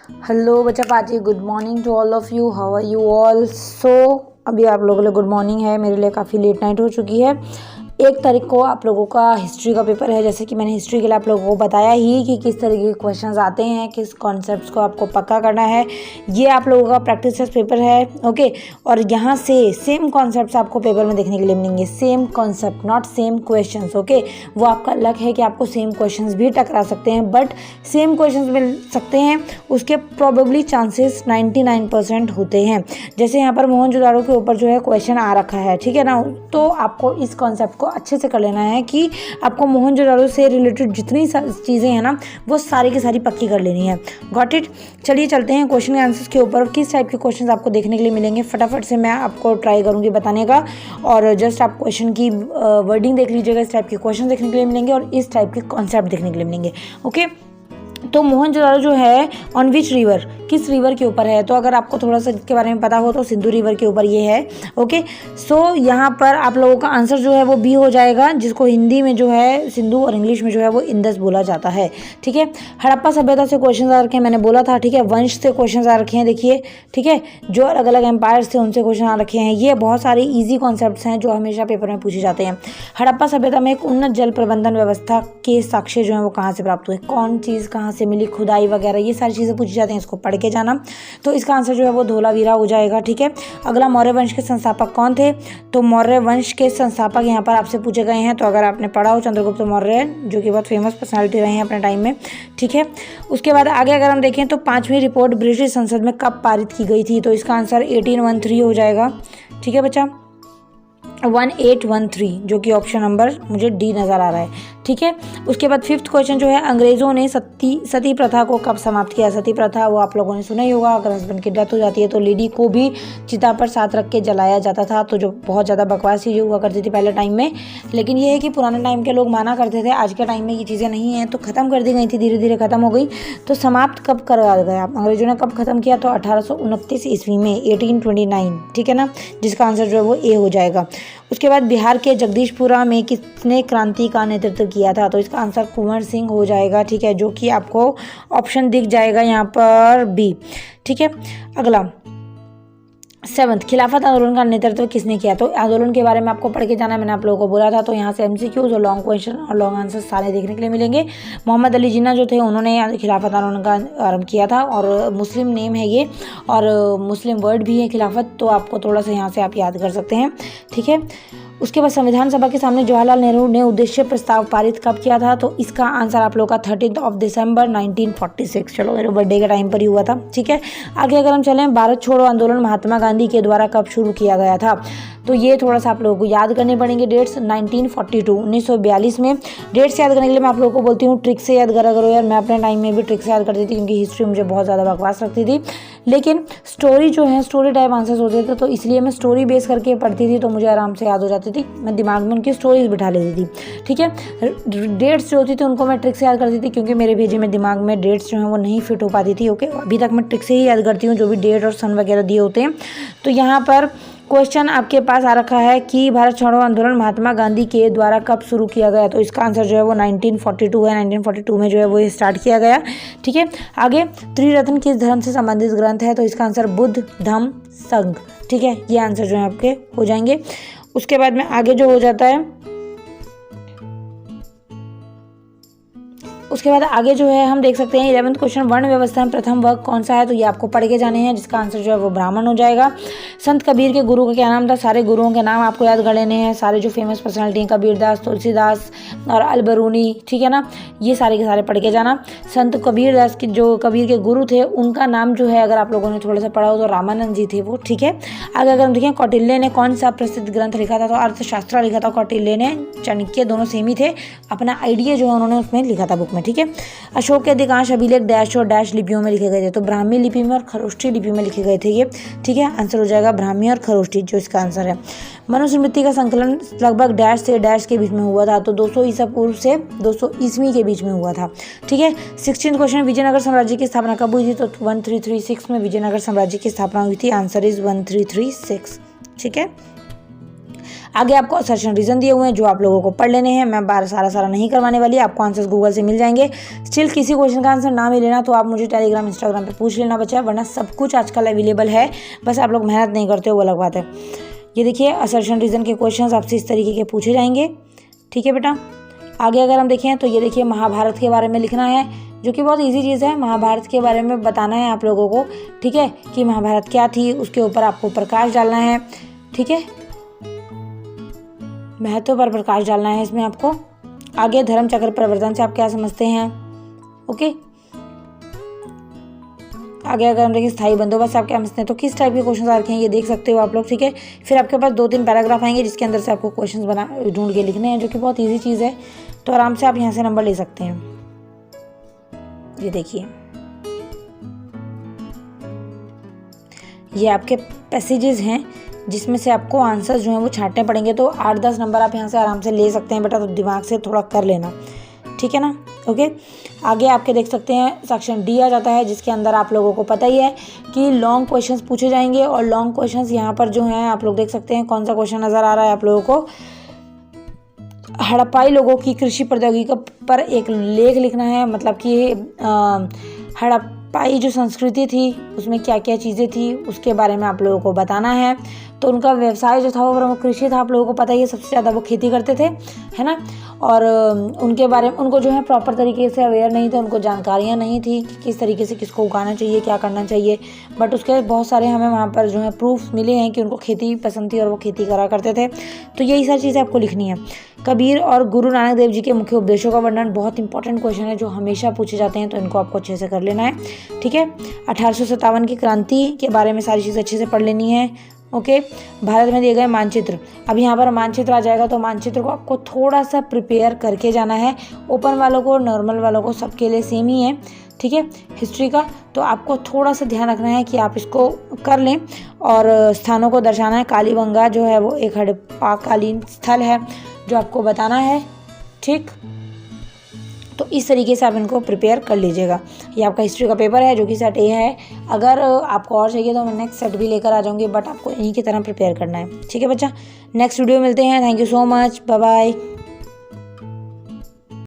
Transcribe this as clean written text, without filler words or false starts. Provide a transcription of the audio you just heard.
Hello बच्चा party, good morning to all of you. How are you all? अभी आप लोगों के लिए गुड मॉर्निंग है, मेरे लिए काफ़ी लेट नाइट हो चुकी है। 1 तारीख को आप लोगों का हिस्ट्री का पेपर है। जैसे कि मैंने हिस्ट्री के लिए आप लोगों को बताया ही कि किस तरीके के क्वेश्चंस आते हैं, किस कॉन्सेप्ट्स को आपको पक्का करना है। ये आप लोगों का प्रैक्टिस टेस्ट पेपर है, ओके। और यहाँ से सेम कॉन्सेप्ट्स आपको पेपर में देखने के लिए मिलेंगे। Same concept, not same questions, okay. वो आपका लक है कि आपको सेम क्वेश्चंस भी टकरा सकते हैं, बट सेम क्वेश्चंस मिल सकते हैं, उसके प्रोबेबली चांसेस 99% होते हैं। जैसे यहाँ पर मोहनजोदाड़ो के ऊपर जो है क्वेश्चन आ रखा है, ठीक है ना। तो आपको इस कॉन्सेप्ट को अच्छे से कर लेना है कि आपको मोहनजोदाड़ो से रिलेटेड जितनी चीज़ें हैं ना, वो सारी की सारी पक्की कर लेनी है। Got it? चलिए चलते हैं क्वेश्चन के आंसर्स के ऊपर। किस टाइप के क्वेश्चन आपको देखने के लिए मिलेंगे फटाफट से मैं आपको ट्राई करूँगी बताने का। और जस्ट आप क्वेश्चन की वर्डिंग देख लीजिएगा। इस टाइप के क्वेश्चन देखने के लिए मिलेंगे और इस टाइप के कॉन्सेप्ट देखने के लिए मिलेंगे, ओके। तो मोहनजोदाड़ो जो है ऑन विच रिवर, किस रिवर के ऊपर है? तो अगर आपको थोड़ा सा इसके बारे में पता हो तो सिंधु रिवर के ऊपर ये है, ओके। यहाँ पर आप लोगों का आंसर जो है वो बी हो जाएगा, जिसको हिंदी में जो है सिंधु और इंग्लिश में जो है वो इंदस बोला जाता है, ठीक है। हड़प्पा सभ्यता से क्वेश्चन आ रखे हैं, मैंने बोला था, ठीक है। वंश से क्वेश्चन आ रखे हैं, देखिए, ठीक है। जो अलग अलग एम्पायर्स थे उनसे क्वेश्चन आ रखे हैं। ये बहुत सारे ईजी कॉन्सेप्ट्स हैं जो हमेशा पेपर में पूछे जाते हैं। हड़प्पा सभ्यता में एक उन्नत जल प्रबंधन व्यवस्था के साक्ष्य जो है वो कहाँ से प्राप्त हुए? कौन चीज़ कहाँ से मिली, खुदाई वगैरह, ये सारी चीज़ें पूछी जाती हैं, इसको पढ़ के जाना। तो इसका आंसर जो है वो धोलावीरा हो जाएगा, ठीक है। अगला, मौर्य वंश के संस्थापक कौन थे? तो मौर्य वंश के संस्थापक यहाँ पर आपसे पूछे गए हैं। तो अगर आपने पढ़ा हो, चंद्रगुप्त मौर्य, जो कि बहुत फेमस पर्सनालिटी रहे हैं अपने टाइम में, ठीक है। उसके बाद आगे अगर हम देखें तो 5वीं रिपोर्ट ब्रिटिश संसद में कब पारित की गई थी? तो इसका आंसर 1813 हो जाएगा, ठीक है बच्चा। 1813, जो कि ऑप्शन नंबर मुझे डी नज़र आ रहा है, ठीक है। उसके बाद 5th क्वेश्चन जो है, अंग्रेज़ों ने सती प्रथा को कब समाप्त किया? सती प्रथा वो आप लोगों ने सुना ही होगा। अगर हस्बैंड की डेथ हो जाती है तो लेडी को भी चिता पर साथ रख के जलाया जाता था। तो जो बहुत ज़्यादा बकवास चीज़ें हुआ करती थी पहले टाइम में, लेकिन ये है कि पुराने टाइम के लोग माना करते थे। आज के टाइम में ये चीज़ें नहीं हैं, तो ख़त्म कर दी गई थी, धीरे धीरे ख़त्म हो गई। तो समाप्त कब करवा गया अंग्रेज़ों ने, कब ख़त्म किया? तो 1829 ईस्वी में, 1829, ठीक है ना, जिसका आंसर जो है वो ए हो जाएगा। उसके बाद बिहार के जगदीशपुरा में किसने क्रांति का नेतृत्व किया था? तो इसका आंसर कुंवर सिंह हो जाएगा, ठीक है, जो कि आपको ऑप्शन दिख जाएगा यहाँ पर बी, ठीक है। अगला 7th, खिलाफत आंदोलन का नेतृत्व किसने किया? तो आंदोलन के बारे में आपको पढ़ के जाना है, मैंने आप लोगों को बोला था। तो यहाँ से MCQ और लॉन्ग क्वेश्चन और लॉन्ग आंसर सारे देखने के लिए मिलेंगे। मोहम्मद अली जिन्ना जो थे, उन्होंने खिलाफत आंदोलन का आरंभ किया था, और मुस्लिम नेम है ये, और मुस्लिम वर्ड भी है खिलाफत। तो आपको थोड़ा सा यहाँ से आप याद कर सकते हैं, ठीक है। उसके बाद संविधान सभा के सामने जवाहरलाल नेहरू ने उद्देश्य प्रस्ताव पारित कब किया था? तो इसका आंसर आप लोग का 13 दिसंबर 1946, चलो मेरे बर्थडे के टाइम पर ही हुआ था, ठीक है। आगे अगर हम चलें, भारत छोड़ो आंदोलन महात्मा गांधी के द्वारा कब शुरू किया गया था? तो ये थोड़ा सा आप लोगों को याद करने पड़ेंगे डेट्स। 1942 में। डेट्स याद करने के लिए मैं आप लोगों को बोलती हूँ ट्रिक से याद करा करो यार। मैं अपने टाइम में भी ट्रिक से याद करती थी, क्योंकि हिस्ट्री मुझे बहुत ज़्यादा बकवास लगती थी। लेकिन स्टोरी जो है, स्टोरी टाइप आंसर्स होते थे, तो इसलिए मैं स्टोरी बेस करके पढ़ती थी, तो मुझे आराम से याद हो जाती थी। मैं दिमाग में उनकी स्टोरीज बिठा लेती थी, ठीक है। डेट्स जो होती थी उनको मैं ट्रिक से याद करती थी, क्योंकि मेरे भेजे में दिमाग में डेट्स जो हैं वो नहीं फिट हो पाती थी, ओके। अभी तक मैं ट्रिक से ही याद करती हूँ, जो भी डेट और सन वगैरह दिए होते हैं। तो यहाँ पर क्वेश्चन आपके पास आ रखा है कि भारत छोड़ो आंदोलन महात्मा गांधी के द्वारा कब शुरू किया गया? तो इसका आंसर जो है वो 1942 है। 1942 में जो है वो स्टार्ट किया गया, ठीक है। आगे, त्रिरत्न किस धर्म से संबंधित ग्रंथ है? तो इसका आंसर बुद्ध, धम्म, संघ, ठीक है। ये आंसर जो है आपके हो जाएंगे। उसके बाद में आगे जो हो जाता है, उसके बाद आगे जो है हम देख सकते हैं 11th क्वेश्चन, वर्ण व्यवस्था में प्रथम वर्ग कौन सा है? तो ये आपको पढ़ के जाने हैं, जिसका आंसर जो है वो ब्राह्मण हो जाएगा। संत कबीर के गुरु का क्या नाम था? सारे गुरुओं के नाम आपको याद कर लेने हैं, सारे जो फेमस पर्सनालिटी हैं, कबीरदास, तुलसीदास और अलबरूनी, ठीक है ना, ये सारे के सारे पढ़ के जाना। संत कबीरदास के जो कबीर के गुरु थे, उनका नाम जो है, अगर आप लोगों ने थोड़ा सा पढ़ा हो तो रामानंद जी थे वो, ठीक है। आगे अगर हम देखें, कौटिल्य ने कौन सा प्रसिद्ध ग्रंथ लिखा था? तो अर्थशास्त्र लिखा था कौटिल्य ने। चाणक्य, दोनों सेम ही थे, अपना आइडिया जो है उन्होंने उसमें लिखा था बुक में, ठीक है। अशोक के अधिकांश अभिलेख डैश और डैश लिपियों में लिखे गए थे? तो ब्राह्मी लिपि में और खरोष्ठी लिपि में लिखे गए थे ये, ठीक है। आंसर हो जाएगा ब्राह्मी और खरोष्ठी, जो इसका आंसर है। मनुस्मृति का संकलन लगभग डैश से डैश के बीच में हुआ था? तो 200 ईसा पूर्व से 200 ईस्वी के बीच में हुआ था, ठीक है। 16th क्वेश्चन, विजयनगर साम्राज्य की स्थापना कब हुई थी? तो 1336 में विजयनगर साम्राज्य की स्थापना हुई थी। आंसर इज 1336, ठीक है। आगे आपको असर्शन रीजन दिए हुए हैं जो आप लोगों को पढ़ लेने हैं। मैं बार सारा नहीं करवाने वाली, आपको आंसर्स गूगल से मिल जाएंगे। स्टिल किसी क्वेश्चन का आंसर ना मिले ना तो आप मुझे टेलीग्राम इंस्टाग्राम पे पूछ लेना बच्चा, वरना सब कुछ आजकल अवेलेबल है, बस आप लोग मेहनत नहीं करते हो, वो अलग बात है। ये देखिए असर्शन रीजन के क्वेश्चन आपसे इस तरीके के पूछे जाएंगे, ठीक है बेटा। आगे अगर हम देखें तो ये देखिए महाभारत के बारे में लिखना है, जो कि बहुत इजी चीज़ है। महाभारत के बारे में बताना है आप लोगों को, ठीक है, कि महाभारत क्या थी, उसके ऊपर आपको प्रकाश डालना है, ठीक है, महत्व पर प्रकाश डालना है इसमें आपको। आगे धर्म चक्र प्रवर्तन से आप क्या समझते हैं, ओके। आगे अगर हम देखें स्थायी बंदोबस्त आप क्या समझते हैं, तो किस टाइप के क्वेश्चन आ रखे हैं ये देख सकते हो आप लोग, ठीक है। फिर आपके पास 2-3 पैराग्राफ आएंगे जिसके अंदर से आपको क्वेश्चन ढूंढ के लिखने हैं, जो कि बहुत ईजी चीज़ है, तो आराम से आप यहाँ से नंबर ले सकते हैं। ये देखिए ये आपके पैसेजेस हैं जिसमें से आपको आंसर्स जो हैं वो छांटने पड़ेंगे, तो 8-10 नंबर आप यहाँ से आराम से ले सकते हैं बेटा, तो दिमाग से थोड़ा कर लेना, ठीक है ना, ओके। आगे आपके देख सकते हैं सेक्शन डी आ जाता है, जिसके अंदर आप लोगों को पता ही है कि लॉन्ग क्वेश्चंस पूछे जाएंगे, और लॉन्ग क्वेश्चंस यहाँ पर जो हैं आप लोग देख सकते हैं। कौन सा क्वेश्चन नज़र आ रहा है आप लोगों को, हड़प्पाई लोगों की कृषि प्रौद्योगिकी पर एक लेख लिखना है, मतलब कि हड़प्पाई जो संस्कृति थी उसमें क्या क्या चीज़ें थी उसके बारे में आप लोगों को बताना है। तो उनका व्यवसाय जो था वो प्रमुख कृषि था, आप लोगों को पता ही है, सबसे ज़्यादा वो खेती करते थे, है ना। और उनके बारे में उनको जो है प्रॉपर तरीके से अवेयर नहीं थे, उनको जानकारियाँ नहीं थी कि किस तरीके से किसको उगाना चाहिए, क्या करना चाहिए, बट उसके बहुत सारे हमें वहाँ पर जो है प्रूफ मिले हैं कि उनको खेती पसंद थी और वो खेती करा करते थे। तो यही सारी चीज़ें आपको लिखनी है। कबीर और गुरु नानक देव जी के मुख्य उपदेशों का वर्णन, बहुत इंपॉर्टेंट क्वेश्चन है जो हमेशा पूछे जाते हैं, तो इनको आपको अच्छे से कर लेना है, ठीक है। 1857 की क्रांति के बारे में सारी चीज़ें अच्छे से पढ़ लेनी है, ओके। भारत में दिए गए मानचित्र, अब यहाँ पर मानचित्र आ जाएगा, तो मानचित्र को आपको थोड़ा सा प्रिपेयर करके जाना है। ओपन वालों को, नॉर्मल वालों को, सबके लिए सेम ही है, ठीक है, हिस्ट्री का। तो आपको थोड़ा सा ध्यान रखना है कि आप इसको कर लें, और स्थानों को दर्शाना है। कालीबंगा जो है वो एक हड़प्पाकालीन स्थल है जो आपको बताना है, ठीक। तो इस तरीके से आप इनको प्रिपेयर कर लीजिएगा। ये आपका हिस्ट्री का पेपर है जो कि सेट ए है। अगर आपको और चाहिए तो मैं नेक्स्ट सेट भी लेकर आ जाऊँगी, बट आपको इन्हीं की तरह प्रिपेयर करना है, ठीक है बच्चा। नेक्स्ट वीडियो मिलते हैं। Thank you so much, bye bye.